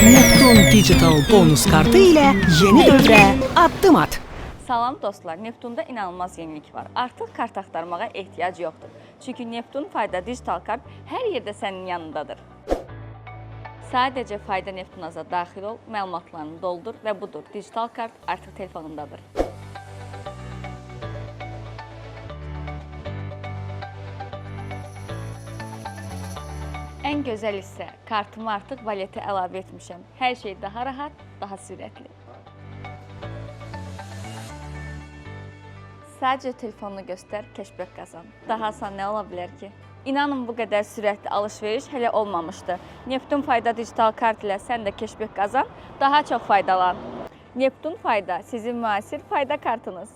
Neptun Digital bonus kartı ilə yeni dövrə addım at. Salam dostlar, Neptunda inanılmaz yenilik var. Artıq kart axtarmağa ehtiyac yoxdur. Çünki Neptun Fayda digital kart hər yerdə sənin yanındadır. Sadəcə Fayda Neptunaza daxil ol, məlumatlarını doldur və budur, digital kart artıq telefonundadır. Ən gözəl isə kartımı artıq valetə əlavə etmişəm. Hər şey daha rahat, daha sürətli. Sadəcə telefonunu göstər, keşbək qazan. Daha asan nə ola bilər ki? İnanın bu qədər sürətli alış-veriş hələ olmamışdı. Neptun Fayda digital kart ilə sən də keşbək qazan, daha çox faydalan. Neptun Fayda sizin müasir fayda kartınız.